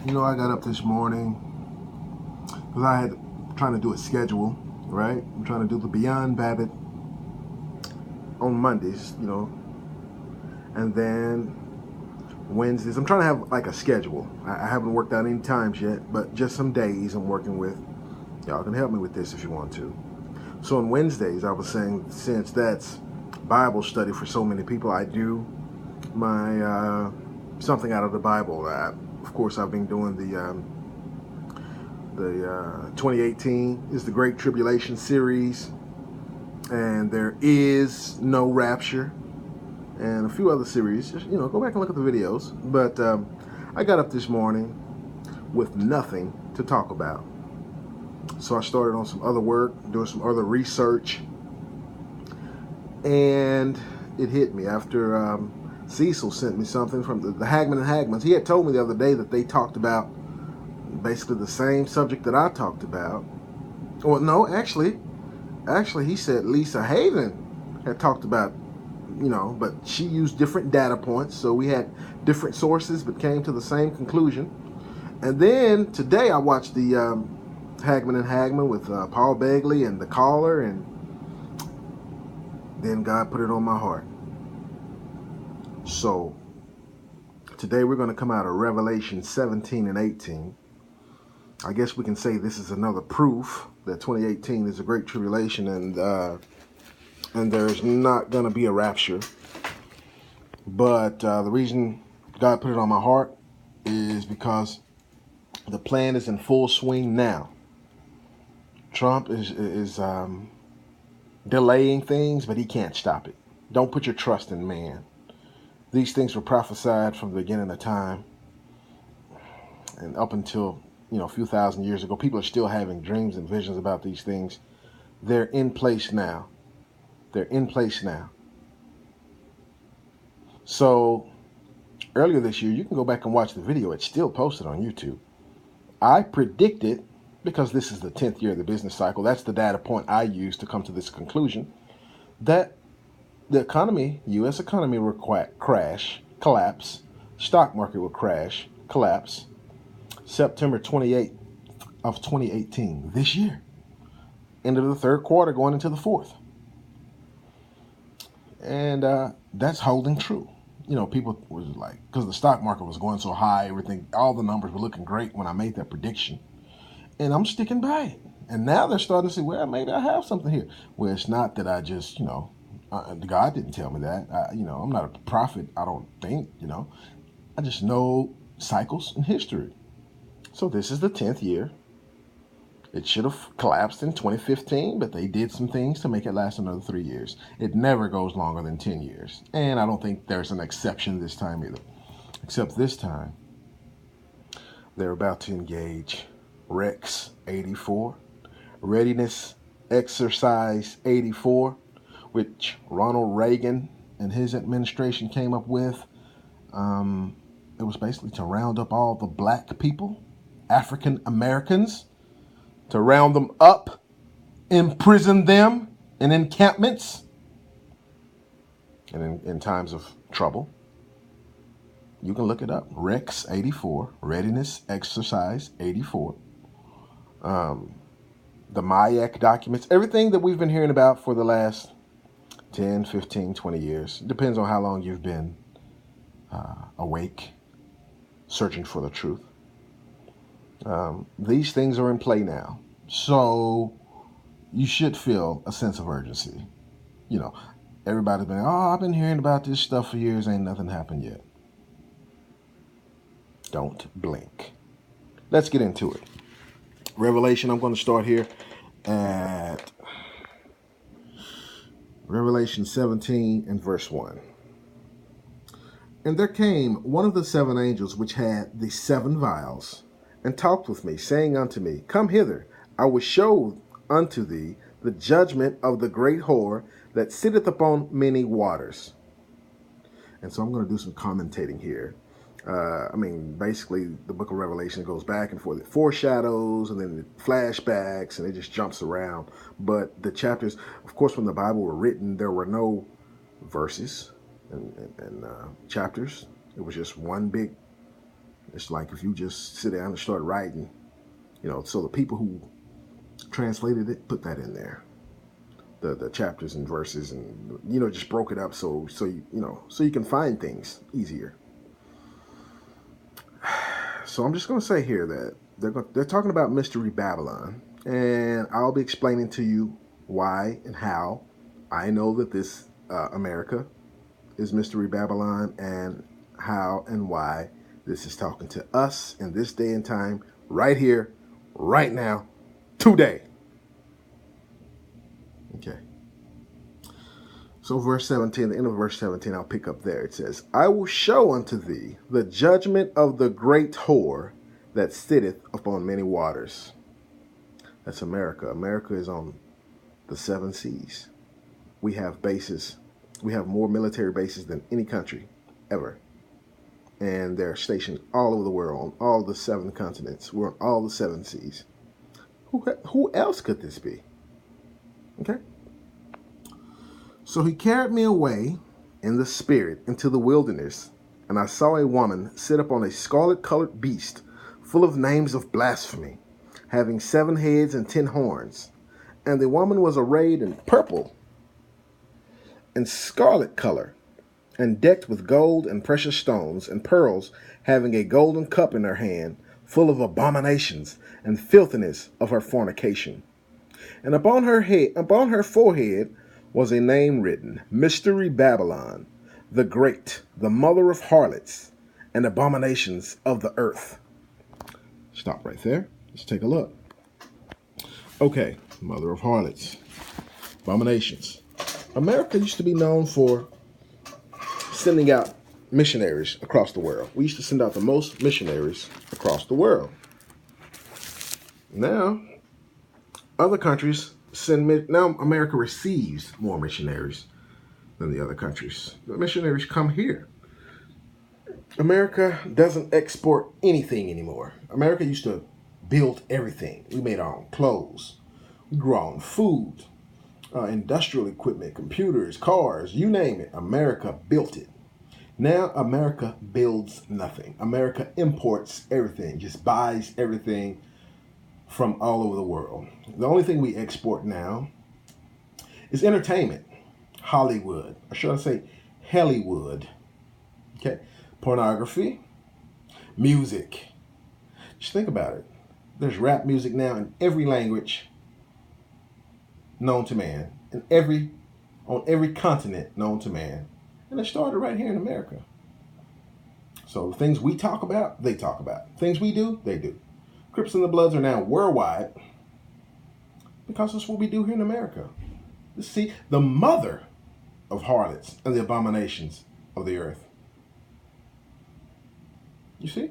You know, I got up this morning because I had trying to do a schedule, right? I'm trying to do the Beyond Babbitt on Mondays, and then Wednesdays. I'm trying to have like a schedule. I haven't worked out any times yet, but just some days I'm working with. Y'all can help me with this if you want to. So on Wednesdays, I was saying, since that's Bible study for so many people, I do my something out of the Bible. Of course, I've been doing the 2018 is the Great Tribulation series, and there is No Rapture, and a few other series. Just, go back and look at the videos. But I got up this morning with nothing to talk about. So I started on some other work, doing some other research, and it hit me after Cecil sent me something from the Hagman and Hagmans. He had told me the other day that they talked about basically the same subject that I talked about. Well, no, actually, he said Lisa Haven had talked about, but she used different data points, so we had different sources, but came to the same conclusion. And then today I watched the Hagman and Hagman with Paul Begley and the caller, and then God put it on my heart. So today we're going to come out of Revelation 17 and 18. I guess we can say this is another proof that 2018 is a great tribulation, and there's not going to be a rapture. But the reason God put it on my heart is because the plan is in full swing now. Trump is delaying things, but he can't stop it. Don't put your trust in man. These things were prophesied from the beginning of time, and up until a few thousand years ago. People are still having dreams and visions about these things. They're in place now. They're in place now. So earlier this year, you can go back and watch the video. It's still posted on YouTube. I predicted, because this is the 10th year of the business cycle, that's the data point I used to come to this conclusion, that the economy, U.S. economy, will collapse, stock market will crash, collapse, September 28th of 2018, this year. End of the third quarter, going into the fourth. And that's holding true. People was like, because the stock market was going so high, everything, all the numbers were looking great when I made that prediction. And I'm sticking by it. And now they're starting to say, well, maybe I have something here. Well, it's not that I just, God didn't tell me that. I'm not a prophet, I don't think, I just know cycles in history. So this is the 10th year. It should have collapsed in 2015, but they did some things to make it last another 3 years. It never goes longer than 10 years. And I don't think there's an exception this time either. Except this time, they're about to engage Rex 84, Readiness Exercise 84, which Ronald Reagan and his administration came up with. It was basically to round up all the black people, African Americans, to round them up, imprison them in encampments, and in times of trouble. You can look it up. Rex 84, Readiness Exercise 84. The MAYAC documents, everything that we've been hearing about for the last 10, 15, 20 years. Depends on how long you've been awake, searching for the truth. These things are in play now. So you should feel a sense of urgency. Everybody's been, I've been hearing about this stuff for years, ain't nothing happened yet. Don't blink. Let's get into it. Revelation, I'm going to start here at Revelation 17 and verse 1. And there came one of the seven angels which had the seven vials, and talked with me, saying unto me, Come hither, I will show unto thee the judgment of the great whore that sitteth upon many waters. And so I'm going to do some commentating here. Basically, the book of Revelation goes back and forth. It foreshadows and then it flashbacks, and it just jumps around. But the chapters, of course, when the Bible were written, there were no verses and chapters. It was just one big It's like if you just sit down and start writing, so the people who translated it put that in there, the chapters and verses, and just broke it up so you can find things easier. So I'm just going to say here that they're talking about Mystery Babylon, and I'll be explaining to you why and how I know that this America is Mystery Babylon, and how and why this is talking to us in this day and time, right here, right now, today. Okay. So verse 17, the end of verse 17, I'll pick up there. It says, I will show unto thee the judgment of the great whore that sitteth upon many waters. That's America. America is on the 7 seas. We have bases. We have more military bases than any country ever. And they're stationed all over the world, on all the 7 continents. We're on all the 7 seas. Who else could this be? Okay. So he carried me away in the spirit into the wilderness, and I saw a woman sit upon a scarlet-colored beast, full of names of blasphemy, having 7 heads and 10 horns. And the woman was arrayed in purple and scarlet color, and decked with gold and precious stones and pearls, having a golden cup in her hand, full of abominations and filthiness of her fornication. And upon her forehead was a name written, Mystery Babylon, the Great, the mother of harlots and abominations of the earth. Stop right there. Let's take a look. Okay, mother of harlots, abominations. America used to be known for sending out missionaries across the world. We used to send out the most missionaries across the world. Now, other countries now America receives more missionaries than the other countries. The missionaries come here. America doesn't export anything anymore. America used to build everything. We made our own clothes. We grew our own food, industrial equipment, computers, cars, you name it. America built it. Now America builds nothing. America imports everything, just buys everything from all over the world. The only thing we export now is entertainment, Hollywood, or should I say Hollywood, okay? Pornography, music. Just think about it. There's rap music now in every language known to man, on every continent known to man. And it started right here in America. So the things we talk about, they talk about. Things we do, they do. Crips and the Bloods are now worldwide because that's what we do here in America. See, the mother of harlots and the abominations of the earth. You see?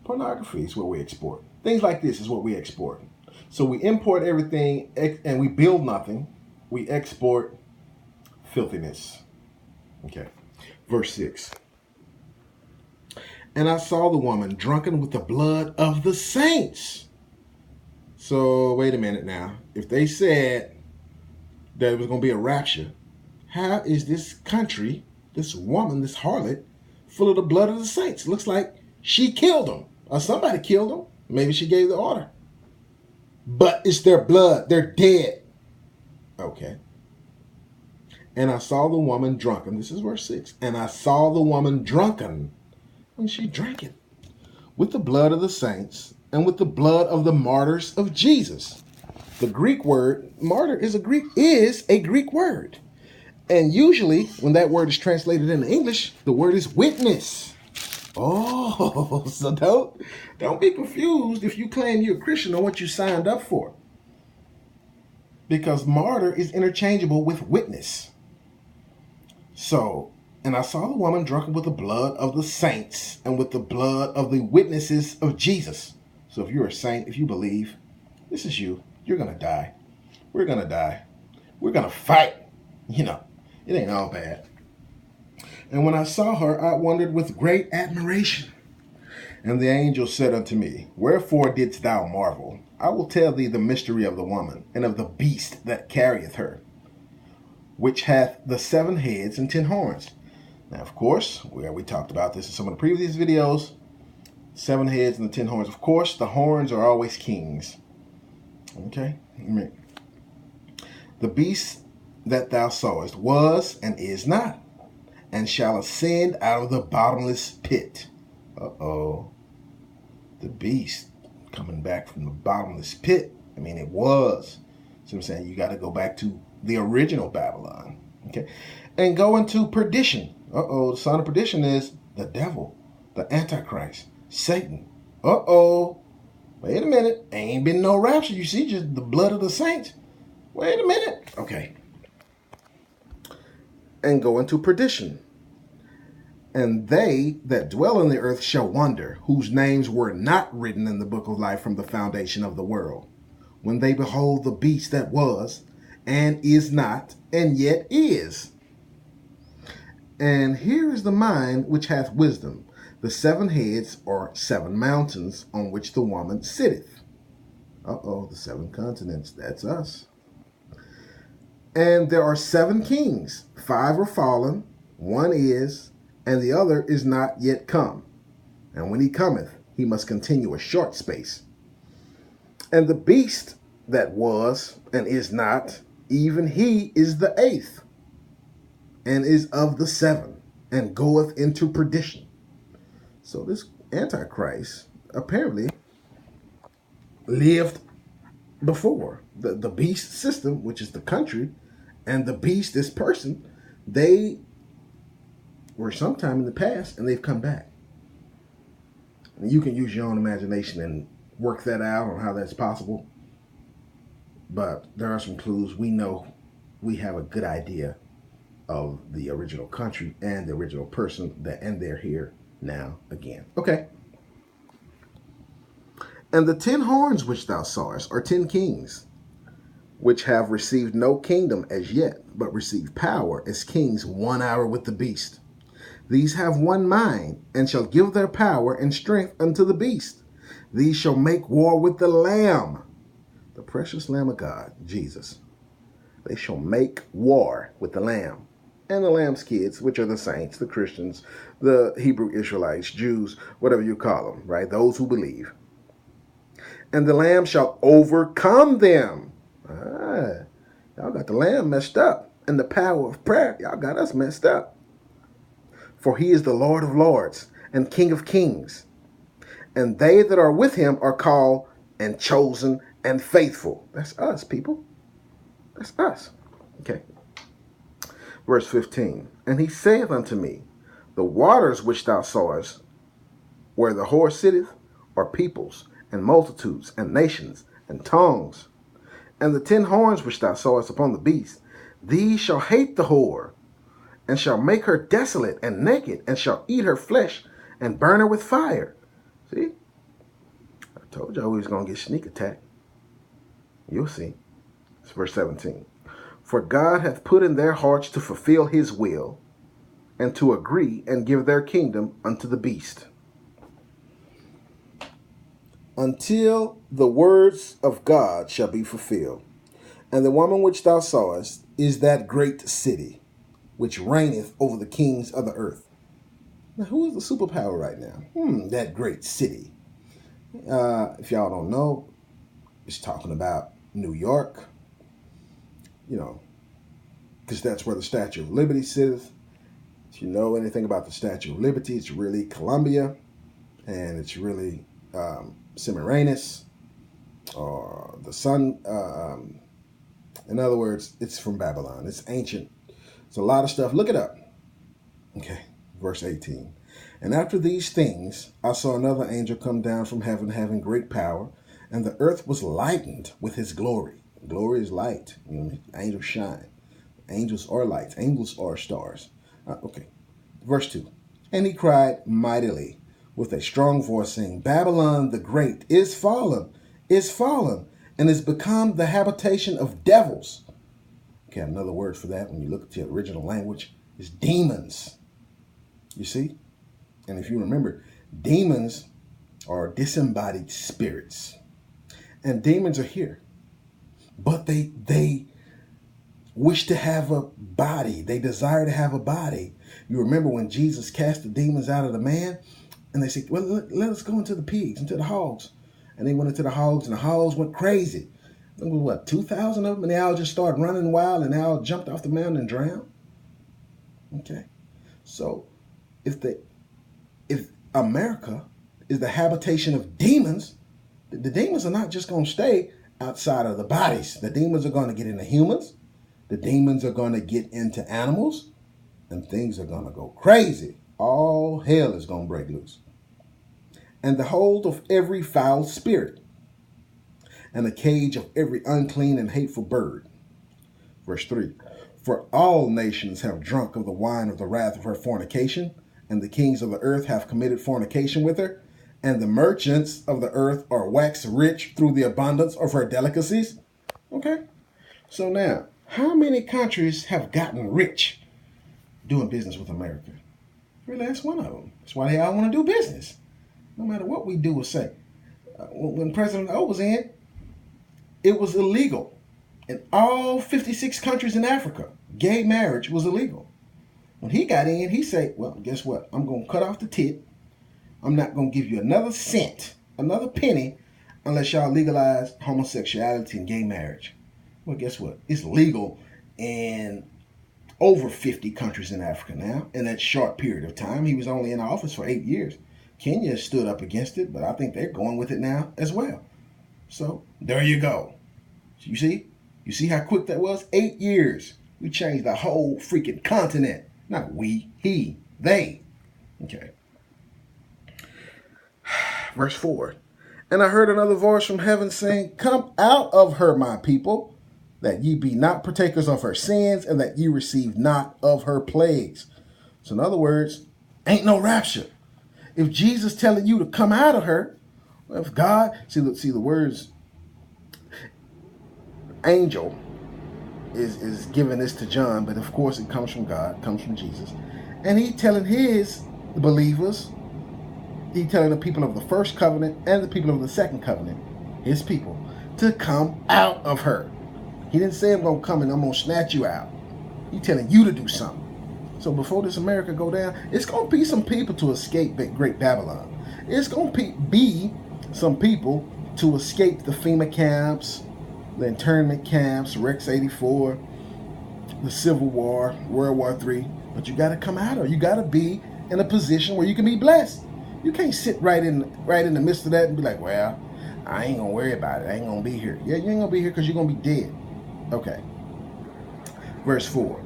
Pornography is what we export. Things like this is what we export. So we import everything and we build nothing. We export filthiness. Okay. Verse 6. And I saw the woman drunken with the blood of the saints. So wait a minute now. If they said that it was going to be a rapture, how is this country, this woman, this harlot, full of the blood of the saints? Looks like she killed them, or somebody killed them. Maybe she gave the order. But it's their blood. They're dead. Okay. And I saw the woman drunken. This is verse 6. And I saw the woman drunken, and she drank it, with the blood of the saints and with the blood of the martyrs of Jesus. The Greek word martyr is a Greek word. And usually when that word is translated into English, the word is witness. Oh, so don't be confused if you claim you're a Christian on what you signed up for. Because martyr is interchangeable with witness. So, and I saw the woman drunken with the blood of the saints and with the blood of the witnesses of Jesus. So if you're a saint, if you believe, this is you. You're going to die. We're going to die. We're going to fight. You know, it ain't all bad. And when I saw her, I wondered with great admiration. And the angel said unto me, Wherefore didst thou marvel? I will tell thee the mystery of the woman and of the beast that carrieth her, which hath the 7 heads and 10 horns. Now, of course, we talked about this in some of the previous videos. 7 heads and the 10 horns. Of course, the horns are always kings. Okay? The beast that thou sawest was and is not, and shall ascend out of the bottomless pit. Uh-oh. The beast coming back from the bottomless pit. I mean, it was. So I'm saying you got to go back to the original Babylon. Okay? And go into perdition. Uh-oh. The son of perdition is the devil, the Antichrist, Satan. Uh-oh. Wait a minute. Ain't been no rapture. You see, just the blood of the saints. Wait a minute. Okay. And go into perdition. And they that dwell on the earth shall wonder, whose names were not written in the book of life from the foundation of the world, when they behold the beast that was, and is not, and yet is. And here is the mind which hath wisdom. The 7 heads are 7 mountains on which the woman sitteth. Uh-oh, the 7 continents. That's us. And there are 7 kings. 5 are fallen, 1 is, and the other is not yet come. And when he cometh, he must continue a short space. And the beast that was and is not, even he is the 8th, and is of the 7, and goeth into perdition. So this Antichrist apparently lived before. The beast system, which is the country, and the beast, this person, they were sometime in the past, and they've come back. And you can use your own imagination and work that out on how that's possible. But there are some clues. We know, we have a good idea of the original country and the original person, and they're here now again. Okay. And the 10 horns which thou sawest are 10 kings, which have received no kingdom as yet, but receive power as kings 1 hour with the beast. These have one mind, and shall give their power and strength unto the beast. These shall make war with the Lamb, the precious Lamb of God, Jesus. They shall make war with the Lamb and the Lamb's kids, which are the saints, the Christians, the Hebrew Israelites, Jews, whatever you call them, right? Those who believe. And the Lamb shall overcome them. Y'all got the Lamb messed up. And the power of prayer, y'all got us messed up. For he is the Lord of lords and King of kings. And they that are with him are called and chosen and faithful. That's us, people. That's us. Okay. Verse 15. And he saith unto me, the waters which thou sawest, where the whore sitteth, are peoples and multitudes and nations and tongues. And the 10 horns which thou sawest upon the beast, these shall hate the whore, and shall make her desolate and naked, and shall eat her flesh, and burn her with fire. See? I told y'all we was going to get sneak attack. You'll see. It's verse 17. For God hath put in their hearts to fulfill his will, and to agree and give their kingdom unto the beast, until the words of God shall be fulfilled. And the woman which thou sawest is that great city, which reigneth over the kings of the earth. Now, who is the superpower right now? That great city. If y'all don't know, it's talking about New York, because that's where the Statue of Liberty sits. If you know anything about the Statue of Liberty, it's really Columbia, and it's really Semiramis, or the sun. In other words, it's from Babylon. It's ancient. It's a lot of stuff. Look it up. Okay, verse 18. And after these things, I saw another angel come down from heaven, having great power, and the earth was lightened with his glory. Glory is light. Angels shine. Angels are lights. Angels are stars. Okay, verse 2. And he cried mightily with a strong voice, saying, Babylon the Great is fallen, and is become the habitation of devils. Okay, another word for that, when you look at the original language, is demons. You see? And if you remember, demons are disembodied spirits. And demons are here. But they wish to have a body. They desire to have a body. You remember when Jesus cast the demons out of the man? And they said, well, let us go into the pigs, into the hogs. And they went into the hogs, and the hogs went crazy. There was, what, 2,000 of them? And they all just started running wild, and they all jumped off the mountain and drowned. Okay. So if America is the habitation of demons, the demons are not just going to stay outside of the bodies. The demons are going to get into humans. The demons are going to get into animals. And things are going to go crazy. All hell is going to break loose. And the hold of every foul spirit, and the cage of every unclean and hateful bird. Verse 3. For all nations have drunk of the wine of the wrath of her fornication, and the kings of the earth have committed fornication with her, and the merchants of the earth are waxed rich through the abundance of her delicacies. Okay? So now, how many countries have gotten rich doing business with America? Really, that's one of them. That's why they all want to do business. No matter what we do or say. When President O was in, it was illegal. In all 56 countries in Africa, gay marriage was illegal. When he got in, he said, well, guess what? I'm going to cut off the tit. I'm not going to give you another cent, another penny, unless y'all legalize homosexuality and gay marriage. Well, guess what? It's legal in over 50 countries in Africa now in that short period of time. He was only in office for 8 years. Kenya stood up against it, but I think they're going with it now as well. So there you go. You see? You see how quick that was? 8 years. We changed the whole freaking continent. Not we, he, they. Okay. Verse 4. And I heard another voice from heaven saying, come out of her, my people, that ye be not partakers of her sins, and that ye receive not of her plagues. So in other words, ain't no rapture. If Jesus telling you to come out of her, well, if God, see the words, angel is giving this to John, but of course it comes from God, comes from Jesus. And he telling his believers, he telling the people of the first covenant and the people of the second covenant, his people, to come out of her. He didn't say I'm going to come and I'm going to snatch you out. He telling you to do something. So before this America go down, it's going to be some people to escape Great Babylon. It's going to be some people to escape the FEMA camps, the internment camps, Rex 84, the Civil War, World War III. But you got to come out of it. You got to be in a position where you can be blessed. You can't sit right in the midst of that and be like, well, I ain't going to worry about it. I ain't going to be here. Yeah, you ain't going to be here because you're going to be dead. Okay. Verse 4.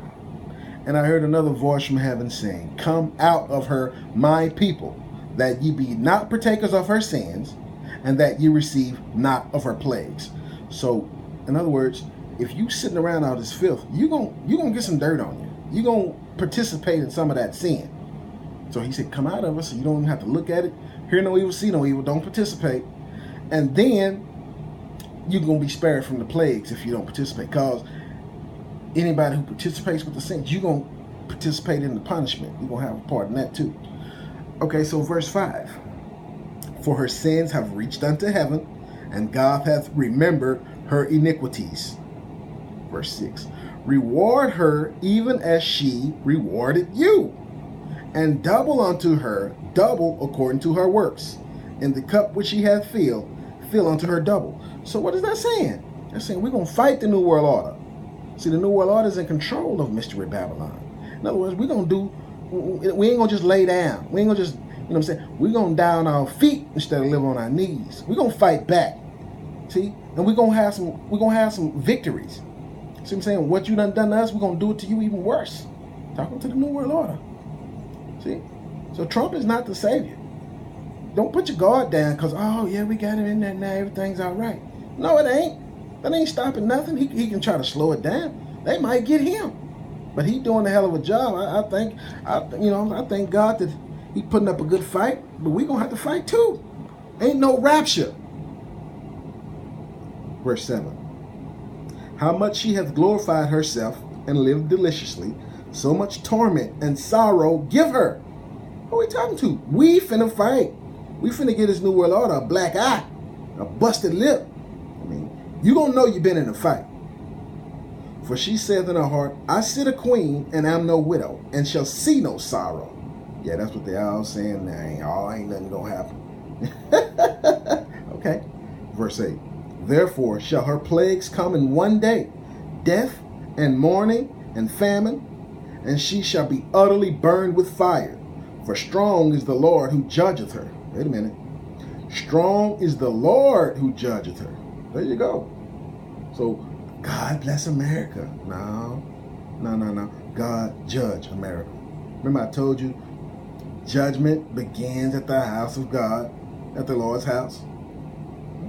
And I heard another voice from heaven saying, come out of her, my people, that ye be not partakers of her sins, and that ye receive not of her plagues. So, in other words, if you sitting around all this filth, you're gonna get some dirt on you. You're going to participate in some of that sin. So he said, come out of it so you don't even have to look at it. Hear no evil, see no evil, don't participate. And then you're going to be spared from the plagues if you don't participate. Because anybody who participates with the sins, you're going to participate in the punishment. You're going to have a part in that too. Okay, so verse 5. For her sins have reached unto heaven, and God hath remembered her iniquities. Verse 6. Reward her even as she rewarded you, and double unto her, double according to her works. And the cup which she hath filled, fill unto her double. So what is that saying? That's saying we're going to fight the New World Order. See, the New World Order is in control of Mystery Babylon. In other words, we ain't going to just lay down. We ain't going to just, you know what I'm saying? We're going to die on our feet instead of live on our knees. We're going to fight back. See? And we're going to have some victories. See what I'm saying? What you done to us, we're going to do it to you even worse. Talking to the New World Order. See? So Trump is not the savior. Don't put your guard down because, oh, yeah, we got him in there now. Everything's all right. No, it ain't. That ain't stopping nothing. He can try to slow it down. They might get him. But he doing a hell of a job. I thank God that he putting up a good fight. But we going to have to fight too. Ain't no rapture. Verse 7. How much she hath glorified herself and lived deliciously, so much torment and sorrow give her. Who are we talking to? We finna fight. We finna get this New World Order a black eye, a busted lip. I mean, you gonna know you been in a fight. For she saith in her heart, I sit a queen and am no widow, and shall see no sorrow. Yeah, that's what they all saying now. Ain't nothing gonna happen. Okay. Verse 8. Therefore shall her plagues come in one day, death and mourning and famine, and she shall be utterly burned with fire. For strong is the Lord who judgeth her. Wait a minute. Strong is the Lord who judgeth her. There you go. So, God bless America. No. God judge America. Remember I told you, judgment begins at the house of God, at the Lord's house.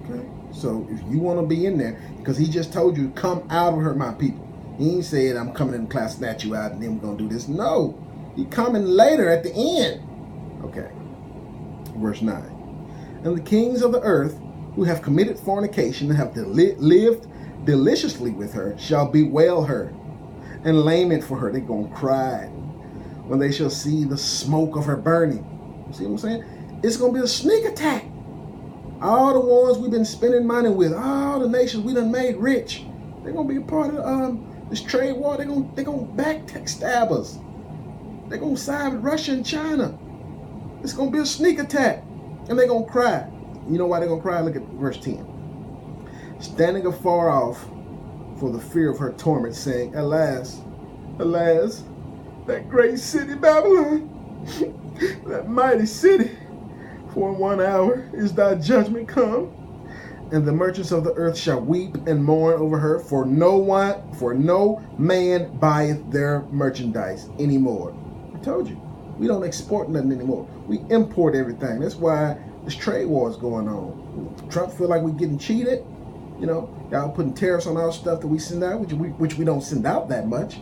Okay. So, if you want to be in there, because he just told you, come out of her, my people. He ain't said, I'm coming in the class, snatch you out, and then we're going to do this. No. He coming later at the end. Okay. Verse 9. And the kings of the earth who have committed fornication and have lived deliciously with her shall bewail her and lament for her. They're going to cry when they shall see the smoke of her burning. You see what I'm saying? It's going to be a sneak attack. All the ones we've been spending money with, all the nations we done made rich, they're going to be a part of this trade war. They're going to backstab us. They're going to side with Russia and China. It's going to be a sneak attack. And they're going to cry. You know why they're going to cry? Look at verse 10. Standing afar off for the fear of her torment, saying, Alas, alas, that great city Babylon, that mighty city, for in 1 hour is thy judgment come. And the merchants of the earth shall weep and mourn over her, for no man buyeth their merchandise anymore. I told you, we don't export nothing anymore. We import everything. That's why this trade war is going on. Trump feel like we're getting cheated. You know, y'all putting tariffs on our stuff that we send out, which we don't send out that much.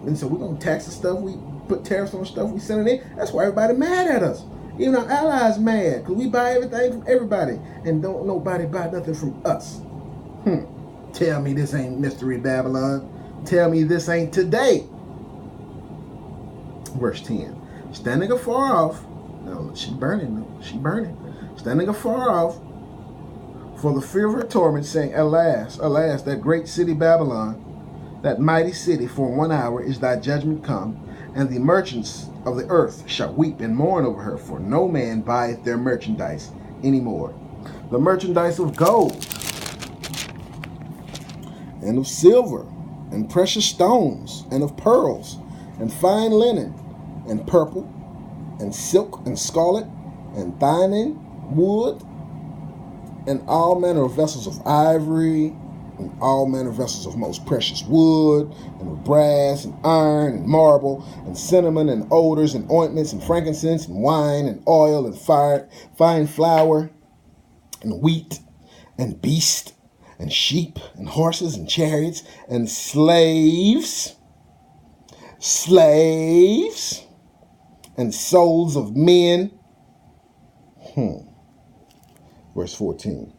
And so we're going to tax the stuff. We put tariffs on the stuff we send it in. That's why everybody mad at us. Even our allies mad, because we buy everything from everybody and don't nobody buy nothing from us. Tell me this ain't Mystery Babylon. Tell me this ain't today. Verse 10. Standing afar off. No, she burning. Standing afar off for the fear of her torment, saying, Alas, alas, that great city Babylon, that mighty city, for 1 hour is thy judgment come, and the merchants of the earth shall weep and mourn over her, for no man buyeth their merchandise anymore. The merchandise of gold and of silver and precious stones and of pearls and fine linen and purple and silk and scarlet and thyine wood and all manner of vessels of ivory and all manner of vessels of most precious wood, and of brass and iron and marble and cinnamon and odors and ointments and frankincense and wine and oil and fine flour and wheat and beast and sheep and horses and chariots and slaves and souls of men. Verse 14.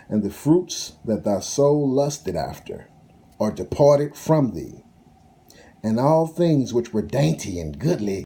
And the fruits that thy soul lusted after are departed from thee, and all things which were dainty and goodly